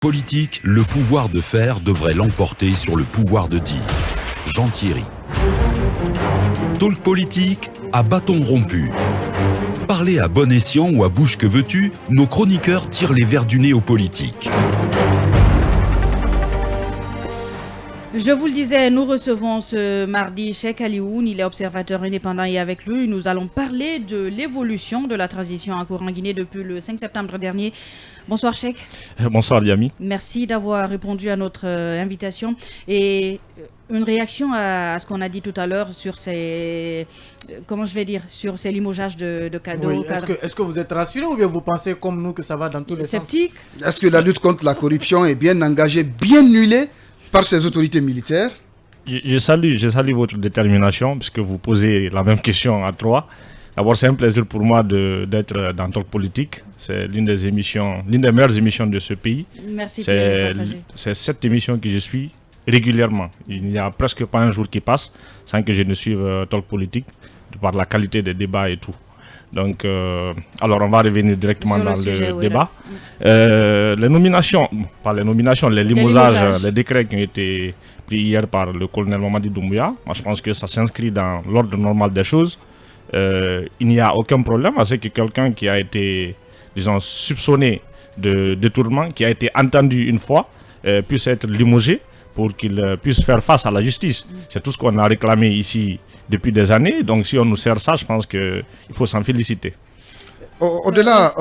Politique, le pouvoir de faire devrait l'emporter sur le pouvoir de dire. Jean Thierry. Talk politique à bâton rompu. Parler à bon escient ou à bouche que veux-tu, nos chroniqueurs tirent les verres du nez aux politiques. Je vous le disais, nous recevons ce mardi Cheikh Alioune, il est observateur indépendant et avec lui, nous allons parler de l'évolution de la transition en cours en Guinée depuis le 5 septembre dernier. Bonsoir Cheikh. Bonsoir Liami. Merci d'avoir répondu à notre invitation et une réaction à ce qu'on a dit tout à l'heure sur ces, sur ces limogeages de cadres. Oui, est-ce que vous êtes rassuré ou bien vous pensez comme nous que ça va dans tous les sceptique. sens? Est-ce que la lutte contre la corruption est bien engagée, bien huilée par ces autorités militaires? Je salue votre détermination puisque vous posez la même question à trois. D'abord, c'est un plaisir pour moi d'être dans Talk Politique. C'est l'une des meilleures émissions de ce pays. Merci. C'est cette émission que je suis régulièrement. Il n'y a presque pas un jour qui passe sans que je ne suive Talk Politique par la qualité des débats et tout. Donc, alors on va revenir directement dans le débat. Les nominations, les limogeages, les décrets qui ont été pris hier par le colonel Mamadi Doumbouya, moi je pense que ça s'inscrit dans l'ordre normal des choses. Il n'y a aucun problème à ce que quelqu'un qui a été, disons, soupçonné de détournement, qui a été entendu une fois, puisse être limogé pour qu'il puisse faire face à la justice. C'est tout ce qu'on a réclamé ici depuis des années. Donc si on nous sert ça, je pense qu'il faut s'en féliciter. Au-delà,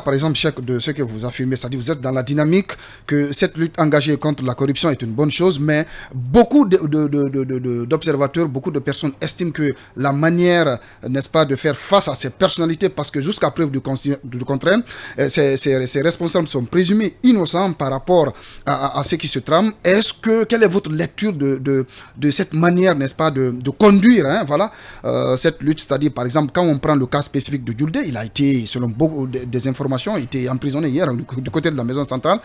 par exemple, Cheikh, de ce que vous affirmez, c'est-à-dire vous êtes dans la dynamique que cette lutte engagée contre la corruption est une bonne chose, mais beaucoup d'observateurs, beaucoup de personnes estiment que la manière, n'est-ce pas, de faire face à ces personnalités, parce que jusqu'à preuve du contraire, ces responsables sont présumés innocents par rapport à ce qui se trame. Quelle est votre lecture de cette manière, n'est-ce pas, de conduire cette lutte? C'est-à-dire, par exemple, quand on prend le cas spécifique de Djoulde, il a été, selon beaucoup des informations, il était emprisonné hier du côté de la maison centrale.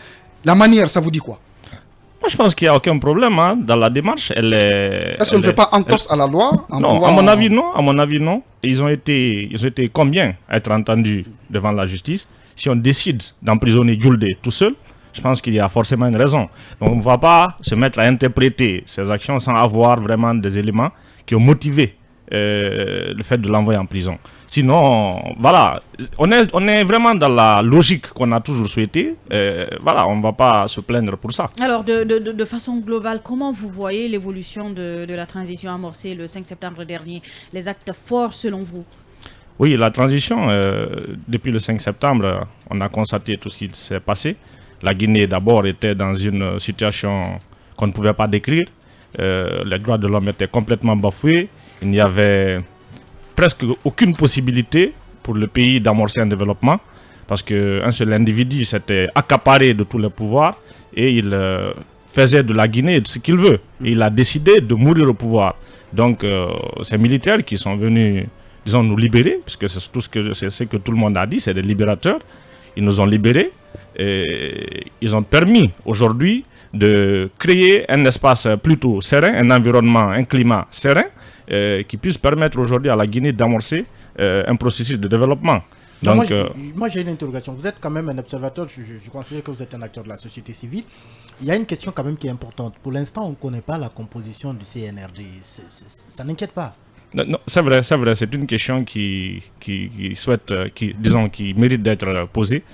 La manière, ça vous dit quoi? Moi, je pense qu'il n'y a aucun problème dans la démarche. Est-ce qu'on ne fait pas entorse à la loi? Non, à mon avis, non. Ils ont été combien à être entendus devant la justice? Si on décide d'emprisonner Djoulde tout seul, je pense qu'il y a forcément une raison. Donc, on ne va pas se mettre à interpréter ces actions sans avoir vraiment des éléments qui ont motivé le fait de l'envoyer en prison. Sinon, voilà, on est vraiment dans la logique qu'on a toujours souhaité. Voilà, on ne va pas se plaindre pour ça. Alors, de façon globale, comment vous voyez l'évolution de la transition amorcée le 5 septembre dernier? Les actes forts selon vous? Oui, la transition, depuis le 5 septembre, on a constaté tout ce qui s'est passé. La Guinée, d'abord, était dans une situation qu'on ne pouvait pas décrire. Les droits de l'homme étaient complètement bafoués. Il n'y avait presque aucune possibilité pour le pays d'amorcer un développement parce qu'un seul individu s'était accaparé de tous les pouvoirs et il faisait de la Guinée ce qu'il veut. Et il a décidé de mourir au pouvoir. Donc, ces militaires qui sont venus, disons, nous libérer, parce que c'est ce que tout le monde a dit, c'est des libérateurs. Ils nous ont libérés et ils ont permis aujourd'hui de créer un espace plutôt serein, un environnement, un climat serein qui puisse permettre aujourd'hui à la Guinée d'amorcer un processus de développement. Donc, moi j'ai une interrogation. Vous êtes quand même un observateur, je considère que vous êtes un acteur de la société civile. Il y a une question quand même qui est importante. Pour l'instant, on ne connaît pas la composition du CNRD. Ça n'inquiète pas? Non, c'est vrai. C'est une question qui mérite d'être posée.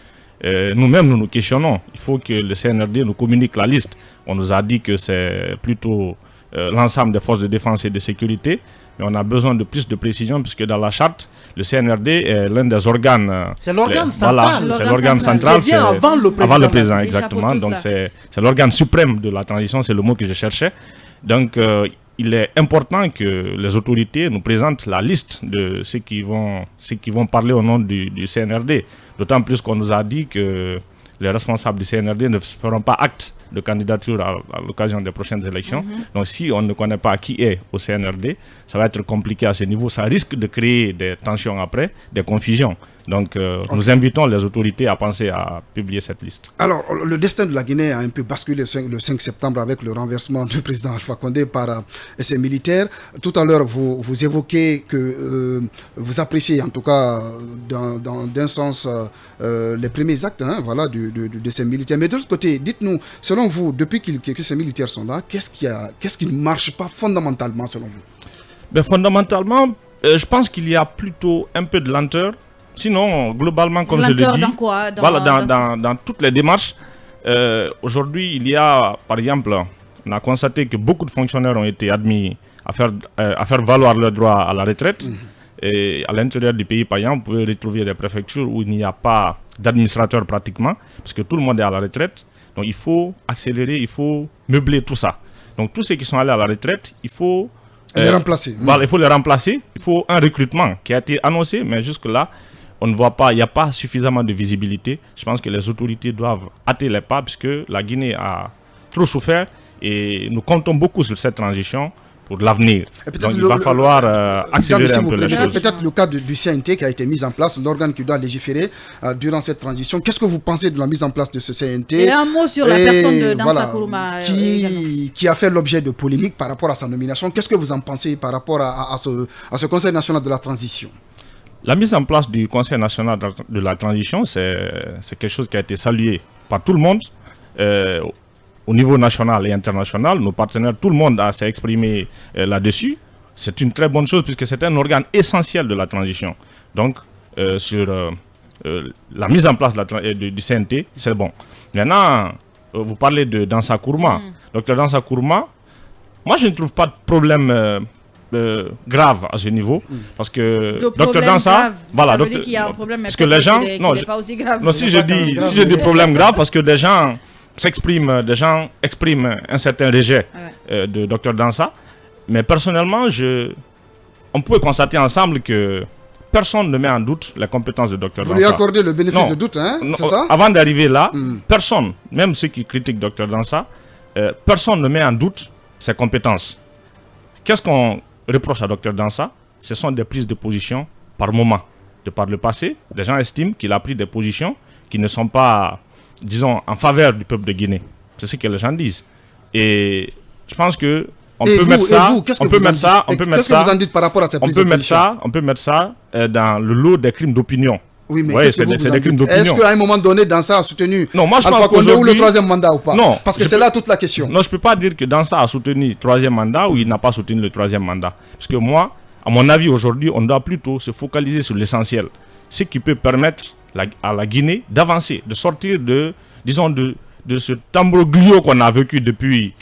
Nous-mêmes, nous questionnons. Il faut que le CNRD nous communique la liste. On nous a dit que c'est plutôt l'ensemble des forces de défense et de sécurité. Mais on a besoin de plus de précision puisque dans la charte, le CNRD est l'un des organes. C'est l'organe central. Voilà, c'est l'organe central. C'est avant le président. Exactement. Donc c'est l'organe suprême de la transition, c'est le mot que je cherchais. Donc il est important que les autorités nous présentent la liste de ceux qui vont parler au nom du CNRD. D'autant plus qu'on nous a dit que les responsables du CNRD ne feront pas acte de candidature à l'occasion des prochaines élections. Donc si on ne connaît pas qui est au CNRD, ça va être compliqué à ce niveau. Ça risque de créer des tensions après, des confusions. Donc, nous invitons les autorités à penser à publier cette liste. Alors, le destin de la Guinée a un peu basculé le 5 septembre avec le renversement du président Alpha Condé par ses militaires. Tout à l'heure, vous évoquez que vous appréciez, en tout cas, d'un sens, les premiers actes de ces militaires. Mais de l'autre côté, dites-nous, selon vous, depuis que ces militaires sont là, qu'est-ce qui ne marche pas fondamentalement, selon vous? Fondamentalement, je pense qu'il y a plutôt un peu de lenteur. Sinon, globalement, comme je le dis, dans quoi? Dans toutes les démarches, aujourd'hui, il y a, par exemple, on a constaté que beaucoup de fonctionnaires ont été admis à faire valoir leur droit à la retraite. Et à l'intérieur du pays, par exemple, vous pouvez retrouver des préfectures où il n'y a pas d'administrateurs pratiquement, parce que tout le monde est à la retraite. Donc, il faut accélérer, il faut meubler tout ça. Donc, tous ceux qui sont allés à la retraite, il faut les remplacer. Voilà, il faut les remplacer. Il faut un recrutement qui a été annoncé, mais jusque-là, on ne voit pas, il n'y a pas suffisamment de visibilité. Je pense que les autorités doivent hâter les pas, puisque la Guinée a trop souffert et nous comptons beaucoup sur cette transition pour l'avenir. Donc il va falloir accélérer un peu les choses. Peut-être le cas du CNT qui a été mis en place, l'organe qui doit légiférer durant cette transition. Qu'est-ce que vous pensez de la mise en place de ce CNT? Et un mot sur la personne de Dansa Kourouma. Qui a fait l'objet de polémiques par rapport à sa nomination. Qu'est-ce que vous en pensez par rapport à ce Conseil national de la transition? La mise en place du Conseil national de la transition, c'est quelque chose qui a été salué par tout le monde, au niveau national et international. Nos partenaires, tout le monde s'est exprimé là-dessus. C'est une très bonne chose puisque c'est un organe essentiel de la transition. Donc, sur la mise en place du CNT, c'est bon. Maintenant, vous parlez de Dansa Kourouma. Docteur Dansa Kourouma, moi je ne trouve pas de problème grave à ce niveau, parce que Docteur Dansa, voilà, ça veut dire qu'il y a un problème, parce que les gens, pas aussi grave. Non, si je dis problème grave, parce que des gens expriment un certain rejet de Docteur Dansa, mais personnellement, on peut constater ensemble que personne ne met en doute les compétences de Docteur Dansa. Vous lui accordez le bénéfice de doute, hein? C'est ça? Avant d'arriver là, personne, même ceux qui critiquent Docteur Dansa, personne ne met en doute ses compétences. Qu'est-ce qu'on reproche à Docteur Dansa? Ce sont des prises de position par moment. De par le passé, les gens estiment qu'il a pris des positions qui ne sont pas, disons, en faveur du peuple de Guinée. C'est ce que les gens disent. Et je pense que on peut mettre ça. Qu'est-ce que vous en dites par rapport à cette prise de position? On peut mettre ça dans le lot des crimes d'opinion. Oui, mais c'est des crimes d'opinion. Est-ce qu'à un moment donné, Dansa a soutenu Alpha Condé ou le troisième mandat ou pas? Non. Parce que c'est là toute la question. Non, je ne peux pas dire que Dansa a soutenu le troisième mandat ou il n'a pas soutenu le troisième mandat. Parce que moi, à mon avis, aujourd'hui, on doit plutôt se focaliser sur l'essentiel. Ce qui peut permettre à la Guinée d'avancer, de sortir de ce tambroglio qu'on a vécu depuis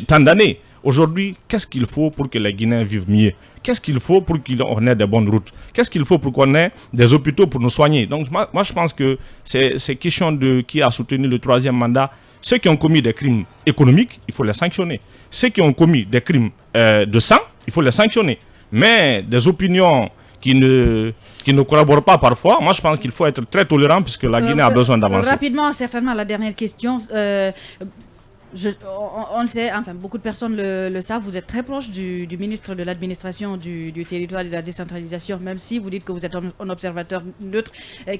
tant d'années. Aujourd'hui, qu'est-ce qu'il faut pour que les Guinéens vivent mieux? Qu'est-ce qu'il faut pour qu'on ait des bonnes routes? Qu'est-ce qu'il faut pour qu'on ait des hôpitaux pour nous soigner? Donc moi je pense que c'est question de qui a soutenu le troisième mandat. Ceux qui ont commis des crimes économiques, il faut les sanctionner. Ceux qui ont commis des crimes de sang, il faut les sanctionner. Mais des opinions qui ne collaborent pas parfois, moi je pense qu'il faut être très tolérant puisque la Guinée a besoin d'avancer. Rapidement, certainement, la dernière question. On le sait, enfin beaucoup de personnes le savent, vous êtes très proche du ministre de l'administration du territoire et de la décentralisation, même si vous dites que vous êtes un observateur neutre.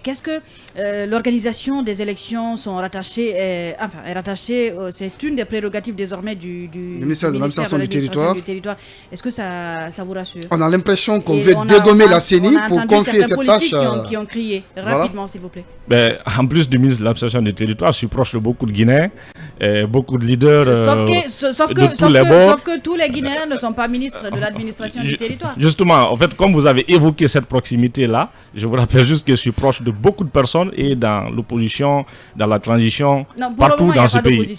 Qu'est-ce que l'organisation des élections sont rattachées, est rattachée, c'est une des prérogatives désormais du ministère de l'administration du territoire. Est-ce que ça vous rassure? On a l'impression qu'on veut dégommer la CENI pour confier cette tâche. Qui ont crié. Rapidement, s'il vous plaît. En plus du ministre de l'administration du territoire, je suis proche de beaucoup de Guinéens, beaucoup de leaders sauf que tous les Guinéens ne sont pas ministres de l'administration du territoire. Justement, en fait, comme vous avez évoqué cette proximité-là, je vous rappelle juste que je suis proche de beaucoup de personnes et dans l'opposition, dans la transition, partout dans ce pays.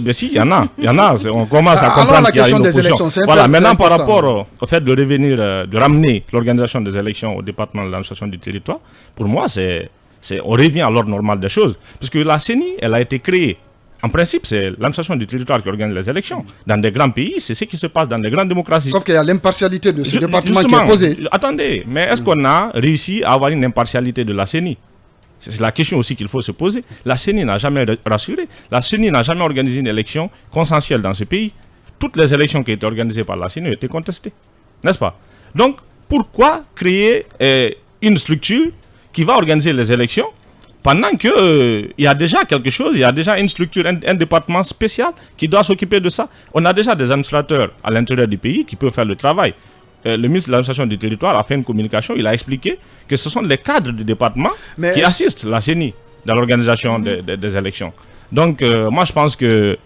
Mais si, il y en a. On commence à comprendre qu'il y a une opposition. Voilà, maintenant par rapport au fait de revenir, de ramener l'organisation des élections au département de l'administration du territoire, pour moi, on revient à l'ordre normal des choses. Puisque la CENI, elle a été créée. En principe, c'est l'administration du territoire qui organise les élections. Dans des grands pays, c'est ce qui se passe dans des grandes démocraties. Sauf qu'il y a l'impartialité de ce département qui est posée. Attendez, mais est-ce qu'on a réussi à avoir une impartialité de la CENI? C'est la question aussi qu'il faut se poser. La CENI n'a jamais rassuré. La CENI n'a jamais organisé une élection consensuelle dans ce pays. Toutes les élections qui ont été organisées par la CENI ont été contestées. N'est-ce pas? Donc, pourquoi créer une structure qui va organiser les élections pendant qu'il y a déjà quelque chose, il y a déjà une structure, un département spécial qui doit s'occuper de ça. On a déjà des administrateurs à l'intérieur du pays qui peuvent faire le travail. Le ministre de l'administration du territoire a fait une communication, il a expliqué que ce sont les cadres du département qui assistent la CENI dans l'organisation des élections. Donc moi je pense que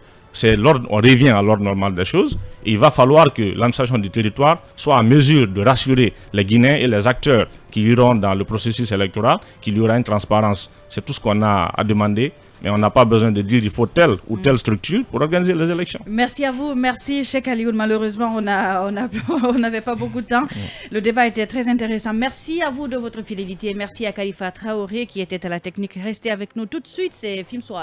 on revient à l'ordre normal des choses. Il va falloir que l'administration du territoire soit en mesure de rassurer les Guinéens et les acteurs qui iront dans le processus électoral qu'il y aura une transparence. C'est tout ce qu'on a à demander. Mais on n'a pas besoin de dire qu'il faut telle ou telle structure pour organiser les élections. Merci à vous, merci Cheikh Alioune. Malheureusement, on n'avait pas beaucoup de temps. Le débat était très intéressant. Merci à vous de votre fidélité. Merci à Khalifa Traoré qui était à la technique. Restez avec nous tout de suite, c'est Film Soir.